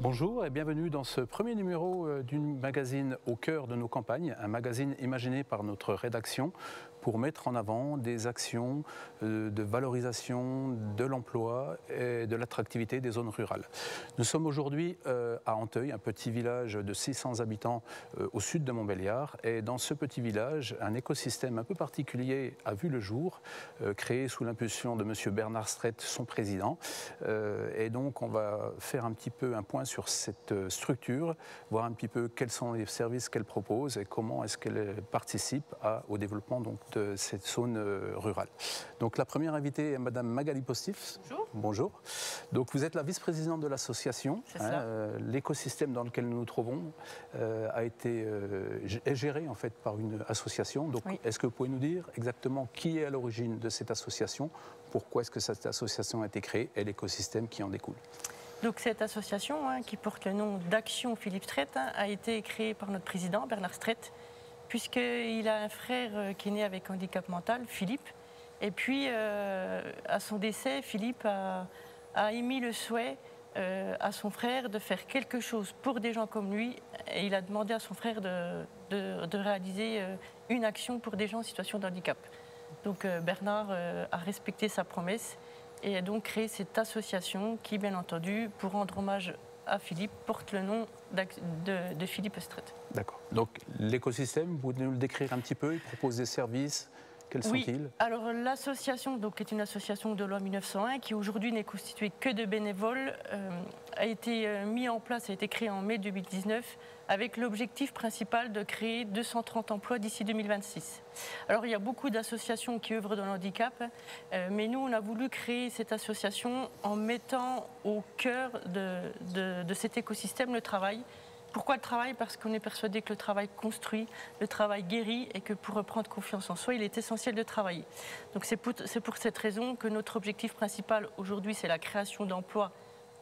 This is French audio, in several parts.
Bonjour et bienvenue dans ce premier numéro du magazine Au cœur de nos campagnes, un magazine imaginé par notre rédaction pour mettre en avant des actions de valorisation de l'emploi et de l'attractivité des zones rurales. Nous sommes aujourd'hui à Anteuil, un petit village de 600 habitants au sud de Montbéliard, et dans ce petit village, un écosystème un peu particulier a vu le jour, créé sous l'impulsion de M. Bernard Strett, son président, et donc on va faire un petit peu un point sur cette structure, voir un petit peu quels sont les services qu'elle propose et comment est-ce qu'elle participe au développement donc, de cette zone rurale. Donc la première invitée est Madame Magali Postif. Bonjour. Bonjour. Donc vous êtes la vice-présidente de l'association. L'écosystème dans lequel nous nous trouvons est géré en fait par une association. Donc oui. Est-ce que vous pouvez nous dire exactement qui est à l'origine de cette association, pourquoi est-ce que cette association a été créée et l'écosystème qui en découle? Donc cette association, qui porte le nom d'Action Philippe Strett, a été créée par notre président Bernard Strett, puisqu'il a un frère qui est né avec handicap mental, Philippe. Et puis, à son décès, Philippe a émis le souhait à son frère de faire quelque chose pour des gens comme lui. Et il a demandé à son frère de réaliser une action pour des gens en situation de handicap. Donc Bernard a respecté sa promesse et a donc créé cette association qui, bien entendu, pour rendre hommage à Philippe, porte le nom de Philippe Strett. D'accord. Donc l'écosystème, vous pouvez nous le décrire un petit peu? Il propose des services. Quels sont-ils? Alors l'association, est une association de loi 1901 qui aujourd'hui n'est constituée que de bénévoles, a été mis en place, a été créée en mai 2019 avec l'objectif principal de créer 230 emplois d'ici 2026. Alors il y a beaucoup d'associations qui œuvrent dans le handicap, mais nous on a voulu créer cette association en mettant au cœur de cet écosystème le travail. Pourquoi le travail? Parce qu'on est persuadé que le travail construit, le travail guérit et que pour reprendre confiance en soi, il est essentiel de travailler. Donc c'est pour cette raison que notre objectif principal aujourd'hui, c'est la création d'emplois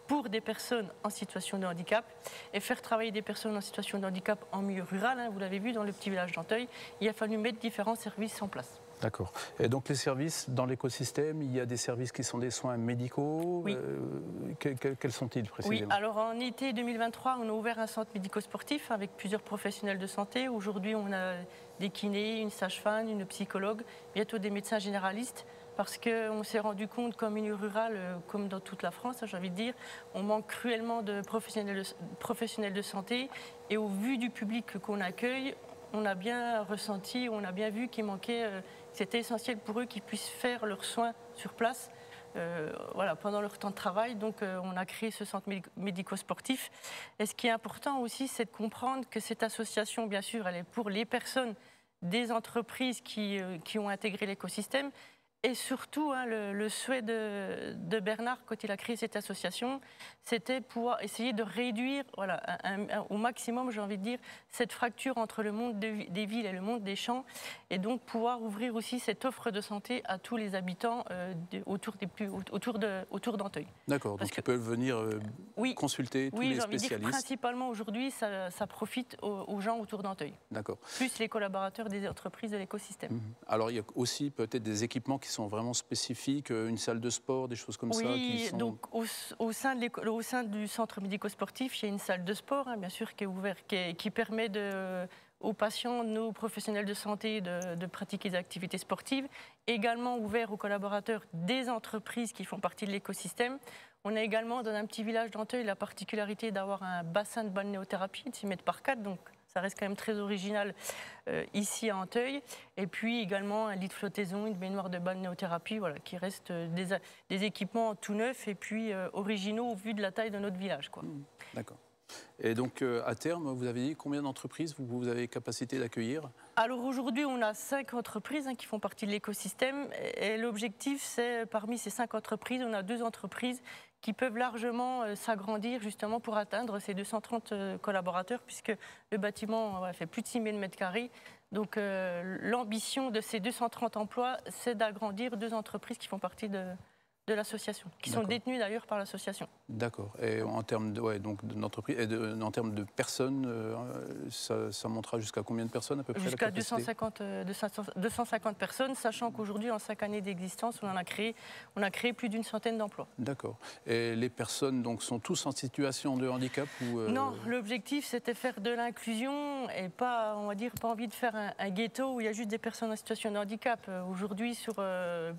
pour des personnes en situation de handicap et faire travailler des personnes en situation de handicap en milieu rural. Vous l'avez vu dans le petit village d'Anteuil, il a fallu mettre différents services en place. D'accord. Et donc les services dans l'écosystème, il y a des services qui sont des soins médicaux. Oui. Quels sont-ils précisément? Oui, alors en été 2023, on a ouvert un centre médico-sportif avec plusieurs professionnels de santé. Aujourd'hui, on a des kinés, une sage-femme, une psychologue, bientôt des médecins généralistes. Parce qu'on s'est rendu compte qu'en milieu rural, comme dans toute la France, j'ai envie de dire, on manque cruellement de professionnels de santé. Et au vu du public qu'on accueille, on a bien ressenti, on a bien vu qu'il manquait, c'était essentiel pour eux qu'ils puissent faire leurs soins sur place pendant leur temps de travail. Donc on a créé ce centre médico-sportif. Et ce qui est important aussi, c'est de comprendre que cette association, bien sûr, elle est pour les personnes des entreprises qui ont intégré l'écosystème. Et surtout, le souhait de Bernard, quand il a créé cette association, c'était pouvoir essayer de réduire au maximum, j'ai envie de dire, cette fracture entre le monde des villes et le monde des champs, et donc pouvoir ouvrir aussi cette offre de santé à tous les habitants autour d'Anteuil. D'accord, donc ils peuvent venir consulter tous les spécialistes. Dire, principalement aujourd'hui, ça profite aux gens autour d'Anteuil. D'accord. Plus les collaborateurs des entreprises de l'écosystème. Alors il y a aussi peut-être des équipements qui sont vraiment spécifiques, une salle de sport, des choses comme ça qui sont... donc au sein du centre médico-sportif, il y a une salle de sport, bien sûr, qui est ouverte, qui permet aux patients, nos professionnels de santé, de pratiquer des activités sportives, également ouvert aux collaborateurs des entreprises qui font partie de l'écosystème. On a également, dans un petit village d'Anteuil, la particularité d'avoir un bassin de balnéothérapie de 6 mètres par 4, donc ça reste quand même très original ici à Anteuil. Et puis également un lit de flottaison, une baignoire de balnéothérapie, qui restent des équipements tout neufs et puis originaux au vu de la taille de notre village. D'accord. Et donc, à terme, vous avez dit combien d'entreprises vous avez capacité d'accueillir? Alors aujourd'hui, on a 5 entreprises qui font partie de l'écosystème. Et l'objectif, c'est parmi ces 5 entreprises, on a 2 entreprises qui peuvent largement s'agrandir justement pour atteindre ces 230 collaborateurs, puisque le bâtiment fait plus de 6 000 m². Donc l'ambition de ces 230 emplois, c'est d'agrandir 2 entreprises qui font partie de de l'association, qui sont détenus d'ailleurs par l'association. D'accord. Et en termes d'entreprise, en termes de personnes, ça montera jusqu'à combien de personnes à peu près? Jusqu'à 250 personnes, sachant qu'aujourd'hui, en 5 années d'existence, on a créé plus d'une centaine d'emplois. D'accord. Et les personnes donc, sont tous en situation de handicap ou Non, l'objectif c'était faire de l'inclusion et pas, on va dire, pas envie de faire un ghetto où il y a juste des personnes en situation de handicap. Aujourd'hui, sur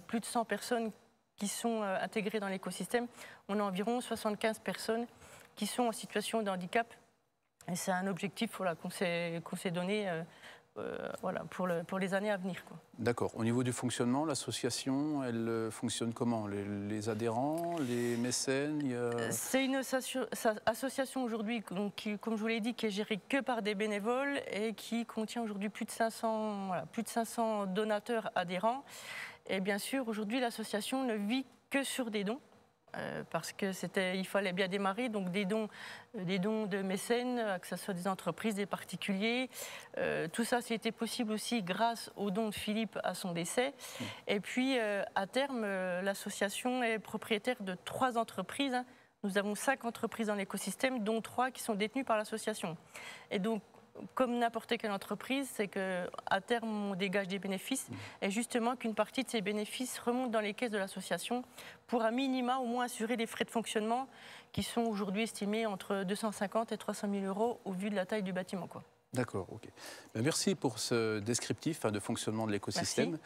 plus de 100 personnes qui sont intégrées dans l'écosystème, on a environ 75 personnes qui sont en situation de handicap. Et c'est un objectif qu'on s'est donné pour les années à venir. D'accord. Au niveau du fonctionnement, l'association, elle fonctionne comment? Les adhérents, les mécènes C'est une association aujourd'hui, qui, comme je vous l'ai dit, qui est gérée que par des bénévoles et qui contient aujourd'hui plus de 500 donateurs adhérents. Et bien sûr, aujourd'hui, l'association ne vit que sur des dons. Parce qu'il fallait bien démarrer, donc des dons de mécènes, que ce soit des entreprises, des particuliers. Tout ça, c'était possible aussi grâce aux dons de Philippe à son décès. Et puis, à terme, l'association est propriétaire de 3 entreprises. Nous avons 5 entreprises dans l'écosystème, dont 3 qui sont détenues par l'association. Et donc, comme n'importe quelle entreprise, c'est qu'à terme, on dégage des bénéfices et justement qu'une partie de ces bénéfices remonte dans les caisses de l'association pour à minima au moins assurer les frais de fonctionnement qui sont aujourd'hui estimés entre 250 et 300 000 euros au vu de la taille du bâtiment. D'accord, ok. Merci pour ce descriptif de fonctionnement de l'écosystème.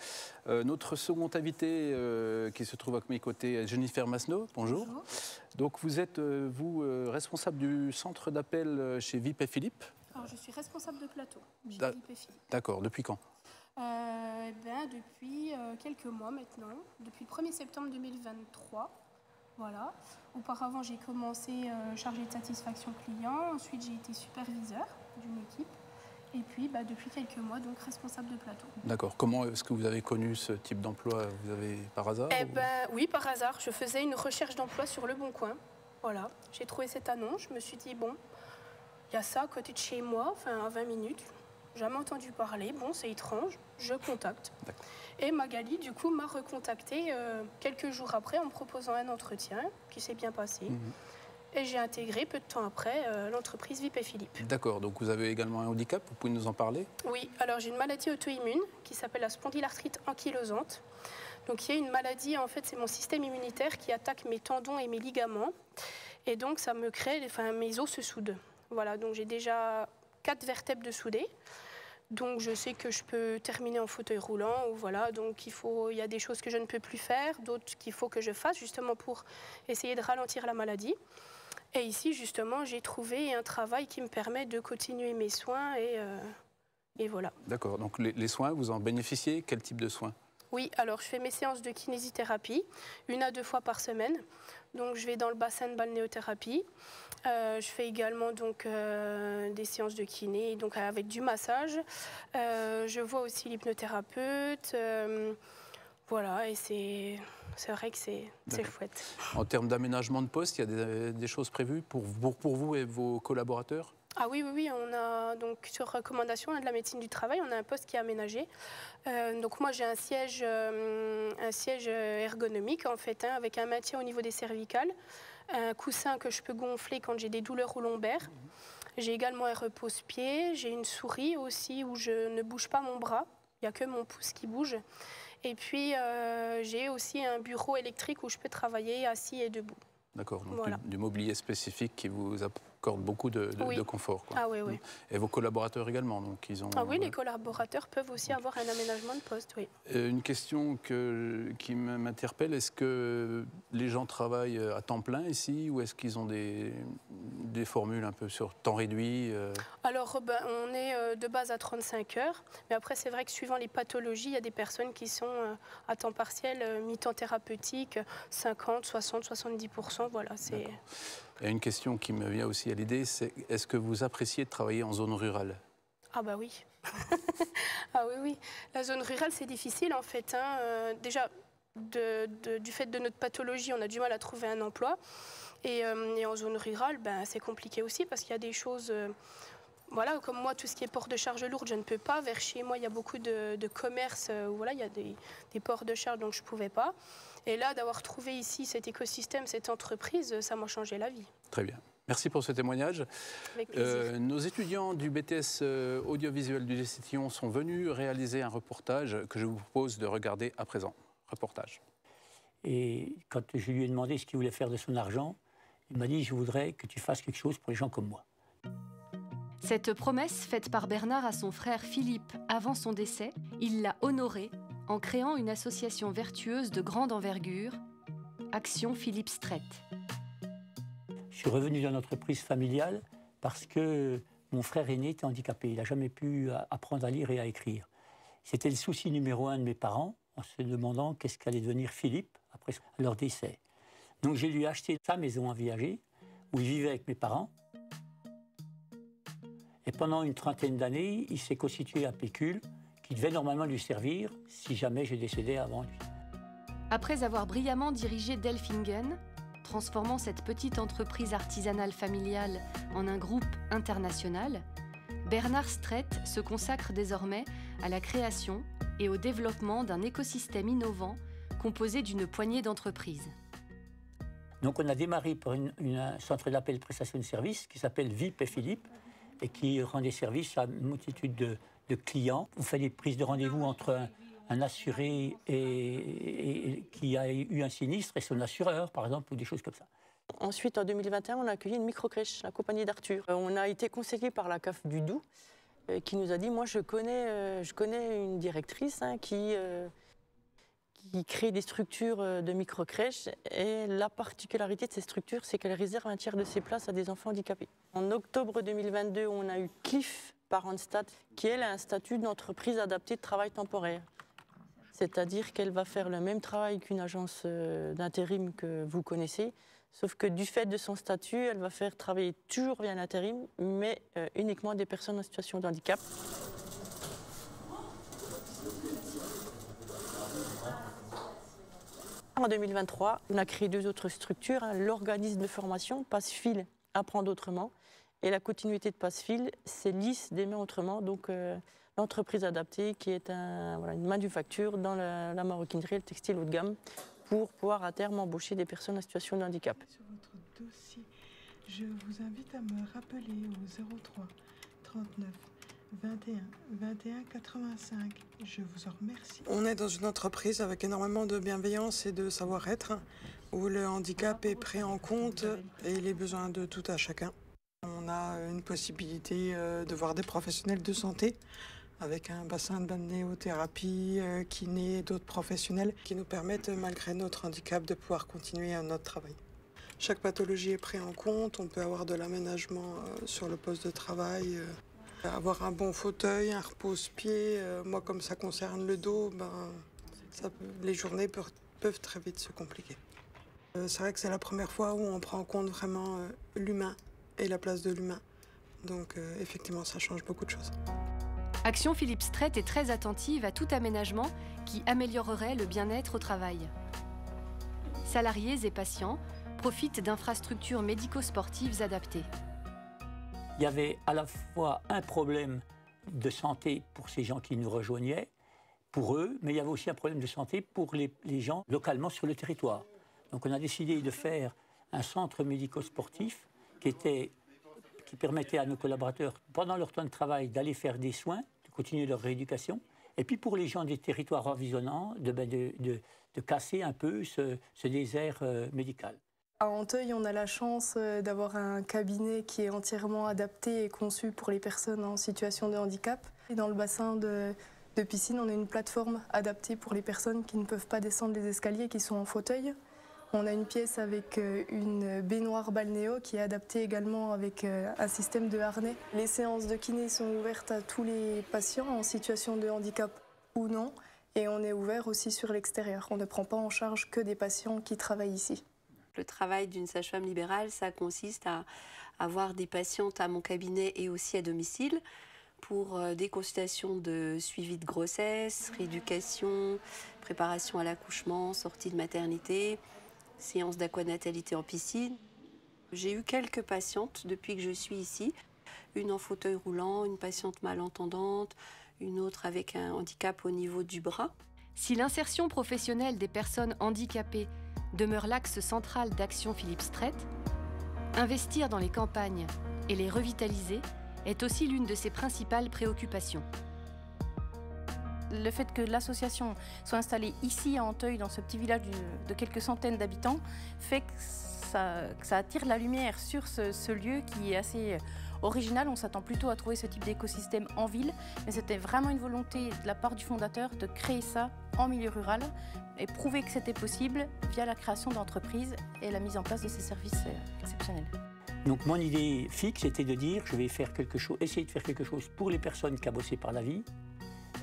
Notre second invité qui se trouve à mes côtés est Jennifer Masneau. Bonjour. Bonjour. Donc vous êtes, responsable du centre d'appel chez VIP et Philippe. Alors, je suis responsable de plateau, VIP et Philippe. D'accord, depuis quand? Depuis quelques mois maintenant, depuis le 1er septembre 2023. Voilà. Auparavant, j'ai commencé chargé de satisfaction client, ensuite j'ai été superviseur d'une équipe, et puis depuis quelques mois, donc responsable de plateau. D'accord. Comment est-ce que vous avez connu ce type d'emploi? Vous avez par hasard Oui, par hasard. Je faisais une recherche d'emploi sur Le Bon Coin. Voilà. J'ai trouvé cette annonce, je me suis dit, bon, il y a ça à côté de chez moi, enfin à 20 minutes. Jamais entendu parler, bon, c'est étrange, je contacte. Et Magali, du coup, m'a recontacté quelques jours après en me proposant un entretien qui s'est bien passé. Et j'ai intégré peu de temps après l'entreprise VIP et Philippe. D'accord, donc vous avez également un handicap, vous pouvez nous en parler? Oui, alors j'ai une maladie auto-immune qui s'appelle la spondylarthrite ankylosante. Donc il y a une maladie, en fait, c'est mon système immunitaire qui attaque mes tendons et mes ligaments. Et donc ça me crée, mes os se soudent. Voilà, donc j'ai déjà 4 vertèbres de soudées. Donc je sais que je peux terminer en fauteuil roulant. Ou voilà, donc il y a des choses que je ne peux plus faire, d'autres qu'il faut que je fasse justement pour essayer de ralentir la maladie. Et ici, justement, j'ai trouvé un travail qui me permet de continuer mes soins et voilà. D'accord, donc les soins, vous en bénéficiez? Quel type de soins? Oui, alors je fais mes séances de kinésithérapie 1 à 2 fois par semaine. Donc je vais dans le bassin de balnéothérapie. Je fais également donc, des séances de kiné donc, avec du massage. Je vois aussi l'hypnothérapeute. Voilà, et c'est vrai que c'est chouette. En termes d'aménagement de poste, il y a des choses prévues pour vous et vos collaborateurs? Ah oui, on a donc sur recommandation de la médecine du travail, on a un poste qui est aménagé. Donc moi j'ai un siège ergonomique en fait, avec un maintien au niveau des cervicales, un coussin que je peux gonfler quand j'ai des douleurs au lombaire. J'ai également un repose-pied, j'ai une souris aussi où je ne bouge pas mon bras, il n'y a que mon pouce qui bouge. Et puis j'ai aussi un bureau électrique où je peux travailler assis et debout. D'accord, donc voilà. Du mobilier spécifique qui vous accorde beaucoup de confort. Quoi. Ah oui. Et vos collaborateurs également, donc ils ont... Ah oui, les collaborateurs peuvent aussi avoir un aménagement de poste, oui. Une question qui m'interpelle, est-ce que les gens travaillent à temps plein ici ou est-ce qu'ils ont des formules un peu sur temps réduit Alors, on est de base à 35 heures, mais après c'est vrai que suivant les pathologies, il y a des personnes qui sont à temps partiel, mi-temps thérapeutique, 50, 60, 70%, voilà, c'est... Il y a une question qui me vient aussi à l'idée, c'est est-ce que vous appréciez de travailler en zone rurale? Ah bah oui. Ah oui. La zone rurale, c'est difficile en fait. Déjà, du fait de notre pathologie, on a du mal à trouver un emploi. Et en zone rurale, c'est compliqué aussi parce qu'il y a des choses... Voilà, comme moi, tout ce qui est port de charge lourde, je ne peux pas. Vers chez moi, il y a beaucoup de commerces où voilà, il y a des ports de charge, donc je ne pouvais pas. Et là, d'avoir trouvé ici cet écosystème, cette entreprise, ça m'a changé la vie. Très bien. Merci pour ce témoignage. Avec plaisir. Nos étudiants du BTS audiovisuel du Lycée sont venus réaliser un reportage que je vous propose de regarder à présent. Reportage. Et quand je lui ai demandé ce qu'il voulait faire de son argent, il m'a dit « Je voudrais que tu fasses quelque chose pour les gens comme moi ». Cette promesse faite par Bernard à son frère Philippe avant son décès, il l'a honorée en créant une association vertueuse de grande envergure, Action Philippe Strait. Je suis revenu dans l'entreprise familiale parce que mon frère aîné était handicapé. Il n'a jamais pu apprendre à lire et à écrire. C'était le souci numéro 1 de mes parents, en se demandant qu'est-ce qu'allait devenir Philippe après leur décès. Donc j'ai lui acheté sa maison en Viager, où il vivait avec mes parents. Et pendant une trentaine d'années, il s'est constitué un pécule qui devait normalement lui servir si jamais je décédais avant lui. Après avoir brillamment dirigé Delfingen, transformant cette petite entreprise artisanale familiale en un groupe international, Bernard Strait se consacre désormais à la création et au développement d'un écosystème innovant composé d'une poignée d'entreprises. Donc on a démarré par un centre d'appel de prestation de services qui s'appelle VIP et Philippe et qui rend des services à une multitude de clients. On fait des prises de rendez-vous entre un assuré et qui a eu un sinistre et son assureur, par exemple, ou des choses comme ça. Ensuite, en 2021, on a accueilli une microcrèche, la compagnie d'Arthur. On a été conseillé par la CAF du Doubs qui nous a dit, moi je connais une directrice qui crée des structures de microcrèches et la particularité de ces structures, c'est qu'elles réservent un tiers de ses places à des enfants handicapés. En octobre 2022, on a eu Cliff par Randstad, qui elle a un statut d'entreprise adaptée de travail temporaire. C'est-à-dire qu'elle va faire le même travail qu'une agence d'intérim que vous connaissez, sauf que du fait de son statut, elle va faire travailler toujours via l'intérim, mais uniquement des personnes en situation de handicap. En 2023, on a créé 2 autres structures, l'organisme de formation Passefil Apprendre autrement et la continuité de Passefil, c'est Lys d'aimer autrement, donc l'entreprise adaptée qui est une manufacture dans la maroquinerie et le textile haut de gamme pour pouvoir à terme embaucher des personnes en situation de handicap. Sur votre dossier, je vous invite à me rappeler au 03 39 21 21 85. Je vous en remercie. On est dans une entreprise avec énormément de bienveillance et de savoir-être, où le handicap est pris en compte et les besoins de tout à chacun. On a une possibilité de voir des professionnels de santé avec un bassin de balnéothérapie, kiné et d'autres professionnels qui nous permettent, malgré notre handicap, de pouvoir continuer notre travail. Chaque pathologie est prise en compte, on peut avoir de l'aménagement sur le poste de travail, avoir un bon fauteuil, un repose-pied. Moi, comme ça concerne le dos, les journées peuvent très vite se compliquer. C'est vrai que c'est la première fois où on prend en compte vraiment l'humain et la place de l'humain. Donc effectivement, ça change beaucoup de choses. Action Philippe Strait est très attentive à tout aménagement qui améliorerait le bien-être au travail. Salariés et patients profitent d'infrastructures médico-sportives adaptées. Il y avait à la fois un problème de santé pour ces gens qui nous rejoignaient, pour eux, mais il y avait aussi un problème de santé pour les gens localement sur le territoire. Donc on a décidé de faire un centre médico-sportif qui permettait à nos collaborateurs, pendant leur temps de travail, d'aller faire des soins, de continuer leur rééducation, et puis pour les gens des territoires environnants, de casser un peu ce désert médical. À Anteuil, on a la chance d'avoir un cabinet qui est entièrement adapté et conçu pour les personnes en situation de handicap. Et dans le bassin de piscine, on a une plateforme adaptée pour les personnes qui ne peuvent pas descendre les escaliers, qui sont en fauteuil. On a une pièce avec une baignoire balnéo qui est adaptée également avec un système de harnais. Les séances de kiné sont ouvertes à tous les patients en situation de handicap ou non. Et on est ouvert aussi sur l'extérieur. On ne prend pas en charge que des patients qui travaillent ici. Le travail d'une sage-femme libérale, ça consiste à avoir des patientes à mon cabinet et aussi à domicile pour des consultations de suivi de grossesse, rééducation, préparation à l'accouchement, sortie de maternité, séances d'aquanatalité en piscine. J'ai eu quelques patientes depuis que je suis ici, une en fauteuil roulant, une patiente malentendante, une autre avec un handicap au niveau du bras. Si l'insertion professionnelle des personnes handicapées demeure l'axe central d'Action Philippe Strait, investir dans les campagnes et les revitaliser est aussi l'une de ses principales préoccupations. Le fait que l'association soit installée ici à Anteuil, dans ce petit village de quelques centaines d'habitants, fait que ça attire la lumière sur ce lieu qui est assez original. On s'attend plutôt à trouver ce type d'écosystème en ville, mais c'était vraiment une volonté de la part du fondateur de créer ça en milieu rural et prouver que c'était possible via la création d'entreprises et la mise en place de ces services exceptionnels. Donc mon idée fixe était de dire je vais faire quelque chose, essayer de faire quelque chose pour les personnes cabossées par la vie,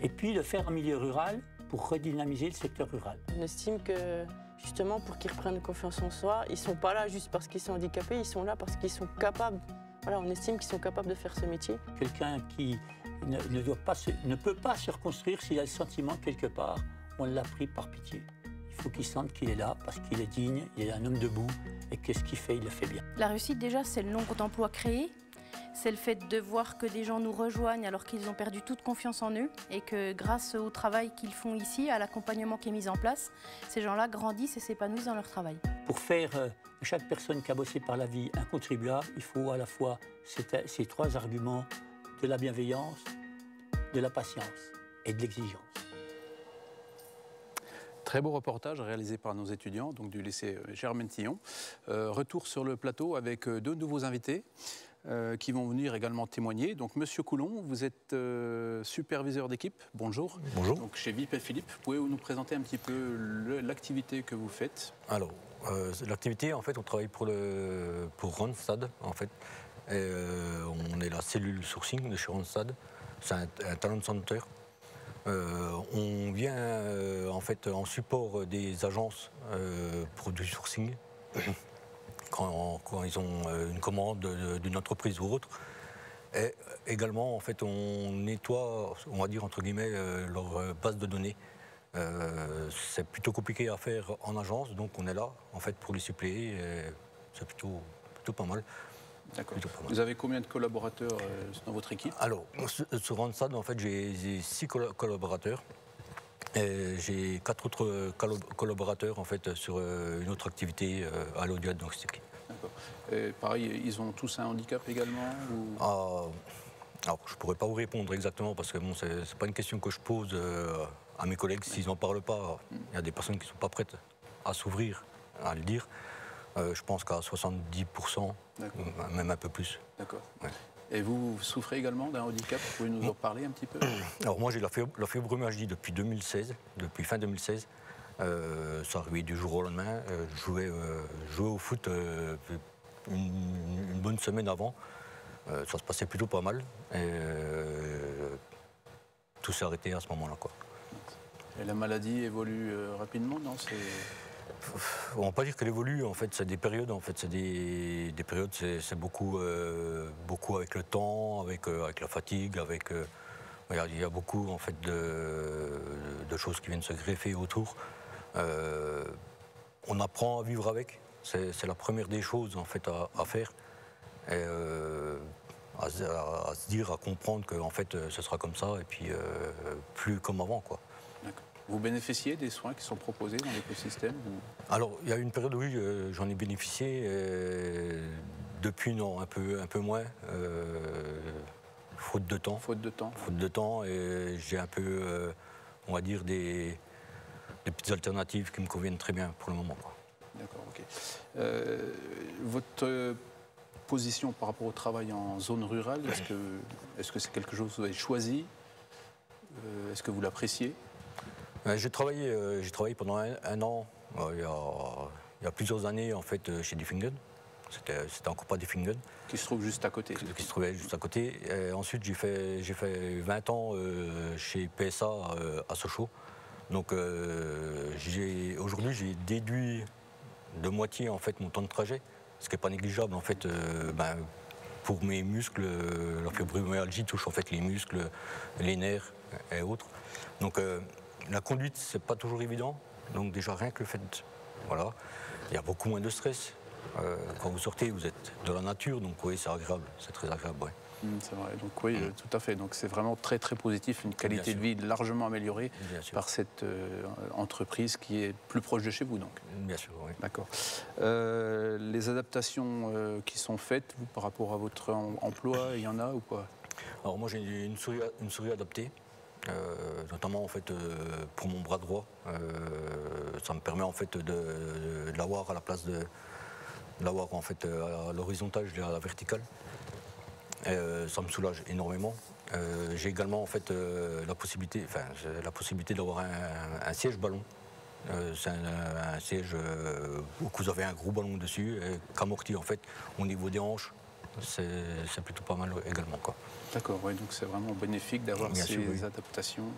et puis le faire en milieu rural pour redynamiser le secteur rural. On estime que justement pour qu'ils reprennent confiance en soi, ils ne sont pas là juste parce qu'ils sont handicapés, ils sont là parce qu'ils sont capables. Voilà, on estime qu'ils sont capables de faire ce métier. Quelqu'un qui ne peut pas se reconstruire s'il a le sentiment que quelque part on l'a pris par pitié. Il faut qu'il sente qu'il est là parce qu'il est digne, il est un homme debout et que ce qu'il fait, il le fait bien. La réussite déjà, c'est le nombre d'emplois créés. C'est le fait de voir que des gens nous rejoignent alors qu'ils ont perdu toute confiance en eux et que grâce au travail qu'ils font ici, à l'accompagnement qui est mis en place, ces gens-là grandissent et s'épanouissent dans leur travail. Pour faire de chaque personne cabossée par la vie un contribuable, il faut à la fois ces trois arguments de la bienveillance, de la patience et de l'exigence. Très beau reportage réalisé par nos étudiants donc du lycée Germaine-Tillon. Retour sur le plateau avec deux nouveaux invités. Qui vont venir également témoigner. Donc, Monsieur Coulon, vous êtes superviseur d'équipe. Bonjour. Bonjour. Donc, chez VIP et Philippe, pouvez-vous nous présenter un petit peu l'activité que vous faites? Alors, l'activité, en fait, on travaille pour Randstad, en fait. Et, on est la cellule sourcing de chez Randstad. C'est un talent center. On vient, en fait, en support des agences pour du sourcing. Quand ils ont une commande d'une entreprise ou autre. Et également, en fait, on nettoie, on va dire entre guillemets, leur base de données. C'est plutôt compliqué à faire en agence, donc on est là, en fait, pour les suppléer. C'est plutôt pas mal. D'accord. Vous avez combien de collaborateurs dans votre équipe? Alors, sur Randstad, en fait, j'ai 6 collaborateurs. J'ai 4 autres collaborateurs en fait, sur une autre activité à l'audio-diagnostic. D'accord. Pareil, ils ont tous un handicap également ou... Alors, je ne pourrais pas vous répondre exactement parce que bon, ce n'est pas une question que je pose à mes collègues s'ils n'en parlent pas. Il y a des personnes qui ne sont pas prêtes à s'ouvrir, à le dire. Je pense qu'à 70%, même un peu plus. D'accord. Ouais. Et vous souffrez également d'un handicap? Vous pouvez nous en parler un petit peu? Alors moi j'ai la fibromyalgie depuis 2016, depuis fin 2016. Ça arrivait du jour au lendemain. Je jouais au foot une bonne semaine avant. Ça se passait plutôt pas mal. Et tout s'est arrêté à ce moment-là, quoi. Et la maladie évolue rapidement, non? On ne va pas dire qu'elle évolue, en fait, c'est des périodes, en fait, c'est des périodes, c'est beaucoup avec le temps, avec la fatigue, il y a beaucoup, en fait, de choses qui viennent se greffer autour. On apprend à vivre avec, c'est la première des choses, en fait, à faire, et à se dire, à comprendre que, en fait, ce sera comme ça, et puis plus comme avant, quoi. Vous bénéficiez des soins qui sont proposés dans l'écosystème ou... Alors, il y a une période où oui, j'en ai bénéficié. Depuis, non, un peu moins. Faute de temps. Faute de temps. Faute de temps. Et j'ai un peu, on va dire, des petites alternatives qui me conviennent très bien pour le moment. D'accord, ok. Votre position par rapport au travail en zone rurale, est-ce que c'est quelque chose que vous avez choisi? Est-ce que vous l'appréciez? J'ai travaillé pendant un an, il y a plusieurs années, en fait, chez Diffingen. C'était encore pas Diffingen. Qui se trouve juste à côté. Qui se trouvait juste à côté. Et ensuite, j'ai fait 20 ans chez PSA à Sochaux. Donc, aujourd'hui, j'ai déduit de moitié, en fait, mon temps de trajet, ce qui n'est pas négligeable, en fait, pour mes muscles. La fibromyalgie touche, en fait, les muscles, les nerfs et autres. Donc, la conduite, c'est pas toujours évident, donc déjà rien que le fait, voilà, il y a beaucoup moins de stress. Quand vous sortez, vous êtes de la nature, donc oui, c'est agréable, c'est très agréable, ouais. C'est vrai, donc oui, tout à fait. Donc c'est vraiment très très positif, une qualité de vie largement améliorée par cette entreprise qui est plus proche de chez vous. Donc. Bien sûr, oui. D'accord. Les adaptations qui sont faites vous, par rapport à votre emploi, il y en a ou pas? Alors moi j'ai une souris adaptée. Notamment en fait pour mon bras droit, ça me permet en fait de l'avoir à la place de l'avoir en fait à l'horizontale, je dirais à la verticale. Ça me soulage énormément. J'ai également en fait la possibilité d'avoir un siège ballon. C'est un siège où vous avez un gros ballon dessus, qu'amorti en fait au niveau des hanches. C'est plutôt pas mal également, quoi. D'accord, ouais, donc c'est vraiment bénéfique d'avoir ces adaptations.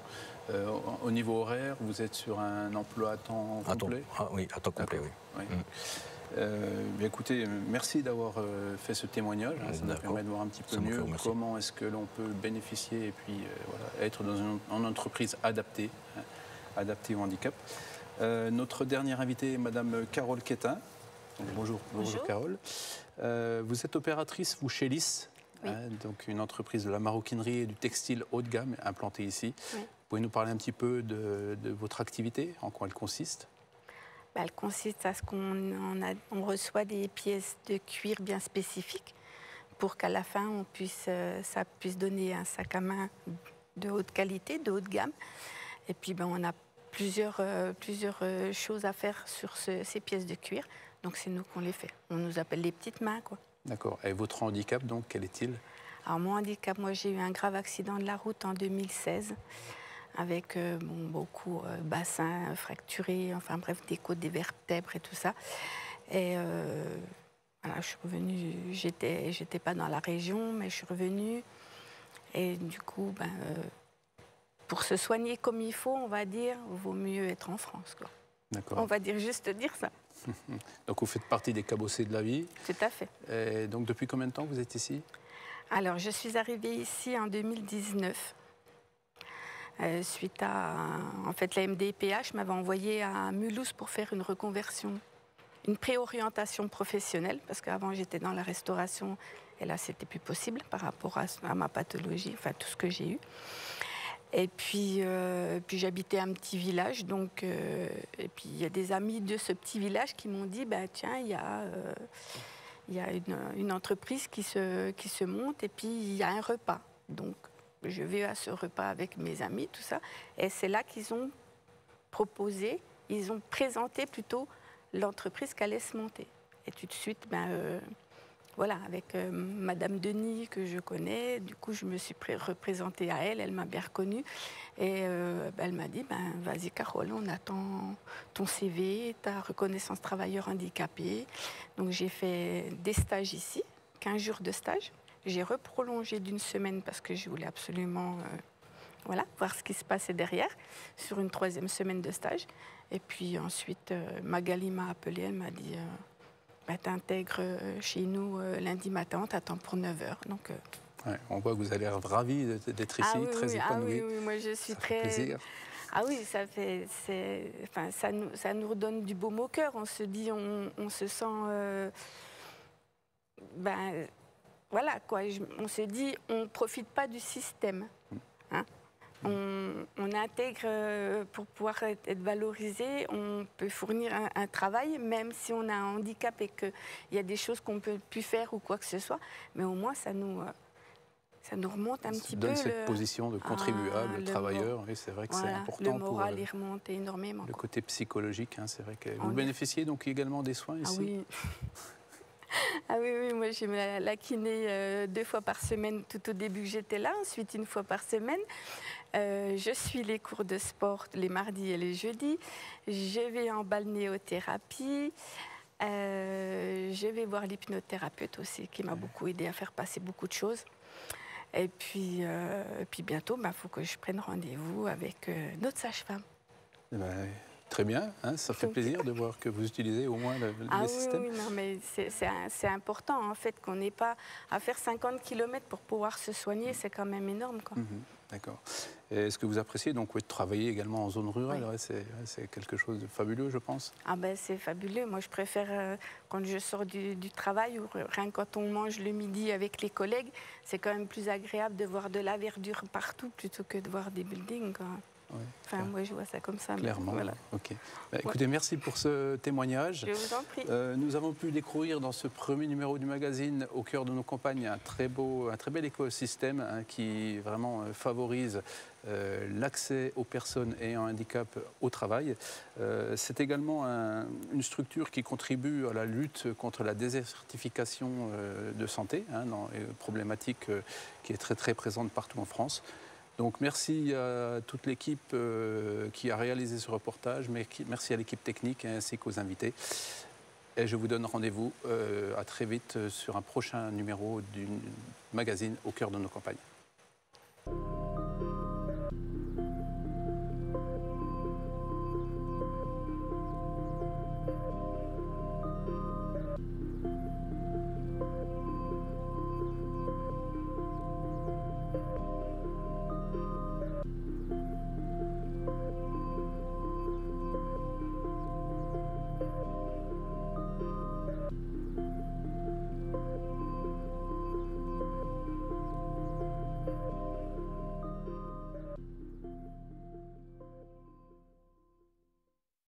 Au niveau horaire, vous êtes sur un emploi à temps complet? Oui, à temps complet, oui. Bien, écoutez, merci d'avoir fait ce témoignage. Ça nous permet de voir un petit peu mieux comment est-ce que l'on peut bénéficier et puis voilà, être dans une entreprise adaptée, adaptée au handicap. Notre dernière invitée est Madame Carole Quétin. Bonjour, Carole. Vous êtes opératrice, vous, chez Lys, oui. Donc une entreprise de la maroquinerie et du textile haut de gamme implantée ici. Oui. Vous pouvez nous parler un petit peu de votre activité, en quoi elle consiste? Elle consiste à ce qu'on reçoit des pièces de cuir bien spécifiques pour qu'à la fin, ça puisse donner un sac à main de haute qualité, de haute gamme. Et puis on a plusieurs choses à faire sur ces pièces de cuir. Donc c'est nous qu'on les fait. On nous appelle les petites mains, quoi. D'accord. Et votre handicap, donc, quel est-il? Alors mon handicap, moi j'ai eu un grave accident de la route en 2016 avec beaucoup bassins fracturés, enfin bref, des côtes, des vertèbres et tout ça. Et voilà, je suis revenue, j'étais pas dans la région, mais je suis revenue. Et du coup, pour se soigner comme il faut, on va dire, il vaut mieux être en France, quoi. D'accord. On va juste dire ça. Donc vous faites partie des cabossés de la vie. Tout à fait. Et donc depuis combien de temps vous êtes ici? Alors je suis arrivée ici en 2019. Suite à... En fait, la MDPH m'avait envoyé à Mulhouse pour faire une reconversion, une préorientation professionnelle, parce qu'avant j'étais dans la restauration et là c'était plus possible par rapport à ma pathologie, enfin tout ce que j'ai eu. Et puis j'habitais un petit village, donc, et puis il y a des amis de ce petit village qui m'ont dit, tiens, il y a une entreprise qui se monte et puis il y a un repas. Donc je vais à ce repas avec mes amis, tout ça. Et c'est là qu'ils ont proposé, ils ont présenté plutôt l'entreprise qui allait se monter. Et tout de suite, voilà, avec Madame Denis, que je connais, du coup, je me suis représentée à elle, elle m'a bien reconnue. Et elle m'a dit, vas-y Carole, on attend ton CV, ta reconnaissance travailleur handicapé. Donc j'ai fait des stages ici, 15 jours de stage. J'ai reprolongé d'une semaine parce que je voulais absolument voir ce qui se passait derrière, sur une 3e semaine de stage. Et puis ensuite, Magali m'a appelée, elle m'a dit... t'intègres chez nous lundi matin, on t'attend pour 9h. Donc, ouais, on voit que vous avez l'air ravi d'être ici, très épanoui. Oui, moi je suis très... plaisir. Ah oui, ça nous redonne du baume au cœur. On se dit, on se sent... voilà, quoi. On se dit, on ne profite pas du système. Hein. On intègre pour pouvoir être valorisé, on peut fournir un travail, même si on a un handicap et qu'il y a des choses qu'on ne peut plus faire ou quoi que ce soit, mais au moins ça nous remonte un petit peu. Ça donne cette position de contribuable, travailleur, oui, c'est vrai que c'est important. Le moral, il remonte énormément. Le côté psychologique, c'est vrai que vous bénéficiez donc également des soins ici? Oui. Ah oui, moi j'ai la kiné 2 fois par semaine tout au début que j'étais là, ensuite 1 fois par semaine. Je suis les cours de sport les mardis et les jeudis. Je vais en balnéothérapie. Je vais voir l'hypnothérapeute aussi qui m'a beaucoup aidé à faire passer beaucoup de choses. Et puis bientôt, faut que je prenne rendez-vous avec notre sage-femme. Très bien, ça fait plaisir de voir que vous utilisez au moins le système. Oui, non, mais c'est important en fait qu'on n'ait pas à faire 50 km pour pouvoir se soigner, c'est quand même énorme, quoi. D'accord. Est-ce que vous appréciez donc de travailler également en zone rurale? Oui. Ouais, c'est quelque chose de fabuleux, je pense. Ah ben c'est fabuleux. Moi je préfère quand je sors du travail ou rien quand on mange le midi avec les collègues, c'est quand même plus agréable de voir de la verdure partout plutôt que de voir des buildings, quoi. Ouais, enfin, moi je vois ça comme ça. Clairement. Voilà. Ok. Bah, écoutez, merci pour ce témoignage. Je vous en prie. Nous avons pu découvrir dans ce premier numéro du magazine Au cœur de nos campagnes un très bel écosystème qui vraiment favorise l'accès aux personnes ayant un handicap au travail. C'est également une structure qui contribue à la lutte contre la désertification de santé, une problématique qui est très présente partout en France. Donc merci à toute l'équipe qui a réalisé ce reportage, merci à l'équipe technique ainsi qu'aux invités. Et je vous donne rendez-vous à très vite sur un prochain numéro du magazine Au cœur de nos campagnes.